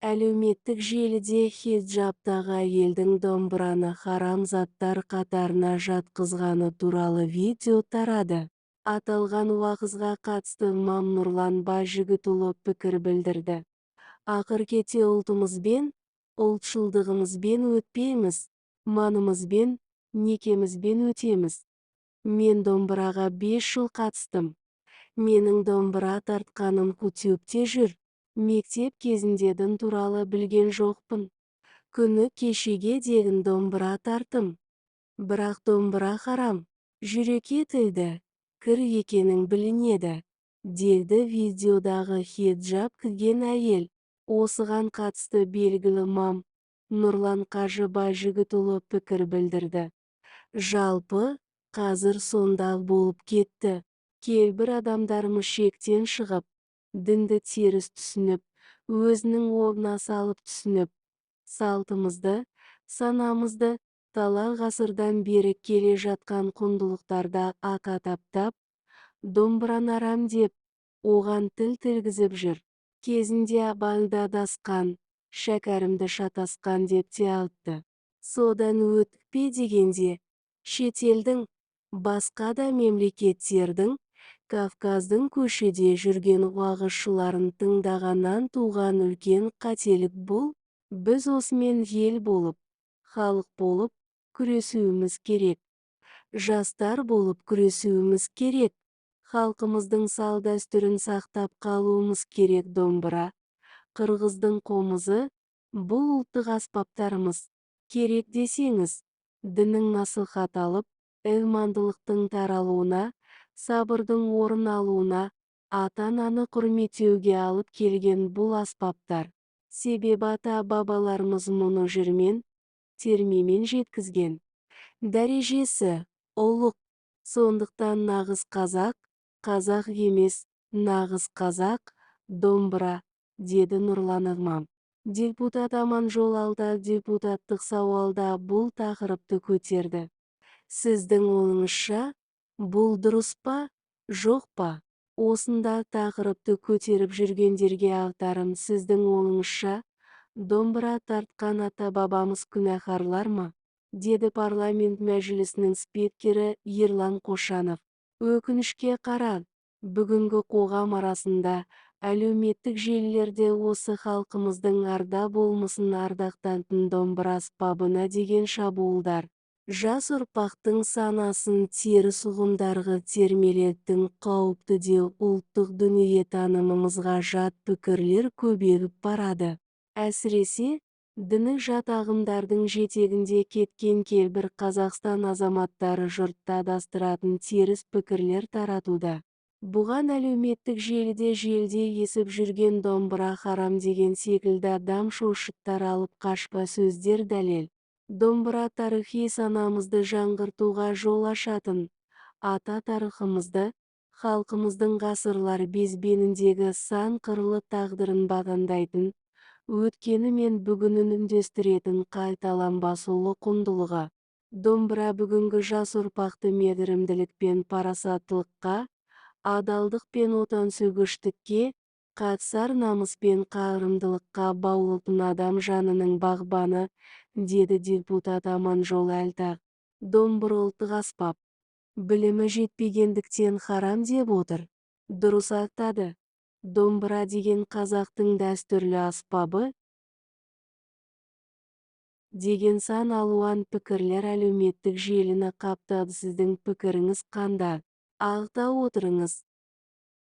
Әлеуметтік желіде хиджабтағы әйелдің домбыраны харам заттар қатарына жатқызғаны туралы видео тарады. Аталған уақызға қатысты имам Нұрлан Байжігітұлы пікір білдірді. Ақыр кете ұлтымызбен, ұлтшылдығымызбен өтпейміз, манымызбен, некемізбен өтеміз. Мен домбыраға 5 жыл қатыстым. Менің домбыра тартқаным ютубте жүр. Мектеп кезінде дін туралы білген жоқпын. Күні кешеге дейін домбыра тартым. Бірақ домбыра харам. Жүрекке тиді, кір екенің білінеді, деді видеодағы хиджаб киген әйел. Осыған қатысты белгілі имам Нұрлан Қажы Байжігітұлы пікір білдірді. Жалпы, қазір сонда болып кетті. Кейбір адамдарымыз шектен шығып, дінді теріс түсініп, өзінің орнына салып түсініп, салтымызды, санамызды, талай ғасырдан бері келе жатқан құндылықтарда ата таптап, домбыраны арам деп, оған тіл тіргізіп жүр. Кезінде Абайды адасқан, шәкәрімді шатасқан деп те айтты. Содан өтпе дегенде, шетелдің, басқа да мемлекеттердің, Кавказдың көшеде жүрген уағызшыларын тыңдағаннан туған үлкен қателік бұл. Біз осымен ел болып, халық болып, күресуіміз керек. Жастар болып күресуіміз керек. Халқымыздың салт-дәстүрін сақтап қалуымыз керек. Домбыра, қырғыздың қомызы, бұл ұлттық аспаптарымыз. Керек десеңіз, діннің насихат алып, имандылықтың таралуына, сабырдың орын алуына, ата-ананы құрметтеуге алып келген бұл аспаптар. Себебі ата-бабаларымыз мұны жүрмен, термемен жеткізген. Дәрежесі, ұлық. Сондықтан нағыз қазақ, қазақ емес, нағыз қазақ, домбыра, деді Нұрлан имам. Депутат Аманжол Алда депутаттық сауалда бұл тақырыпты көтерді. Сіздің ойыңызша, бұл дұрыс па, жоқ па? Осында тақырыпты көтеріп жүргендерге айтарым, сіздің ойыңызша, домбыра тартқан ата-бабамыз күнәһарлар ма? Деді парламент мәжілісінің спикері Ерлан Қошанов. Өкінішке қарай, бүгінгі қоғам арасында, әлеуметтік желілерде осы халқымыздың арда болмысын ардақтайтын домбыра аспабына деген шабуылдар, жас ұрпақтың санасын теріс ұғымдарға термелеудің қауіпті де ұлттық дүниетанымымызға жат пікірлер көбейіп барады. Әсіресе, діні жат ағымдардың жетегінде кеткен кейбір Қазақстан азаматтары жұртты адастыратын теріс пікірлер таратуда. Бұған әлеуметтік желіде есіп жүрген домбыра харам деген секілді адам шошыттар алып қашпа сөздер дәлел. Домбыра тарихи санамызды жаңғыртуға жол ашатын, ата тарихымызды, халқымыздың ғасырлар безбеніндегі сан қырлы тағдырын бағындайтын, өткені мен бүгінін үндестіретін қайталанбас ұлы құндылығы. Домбыра бүгінгі жас ұрпақты мейірімділік пен парасаттылыққа, адалдық пен отансүйгіштікке, қатысар намыс пен қайырымдылыққа баулытын адам жанының бағбаны, деді депутат Аманжол Алда. Домбыра ұлттық аспап. Білімі жетпегендіктен харам деп отыр. Дұрыс айтады. Домбыра деген қазақтың дәстүрлі аспабы, деген сан алуан пікірлер әлеуметтік желіні қаптады. Сіздің пікіріңіз қандай? Ақтау отырыңыз.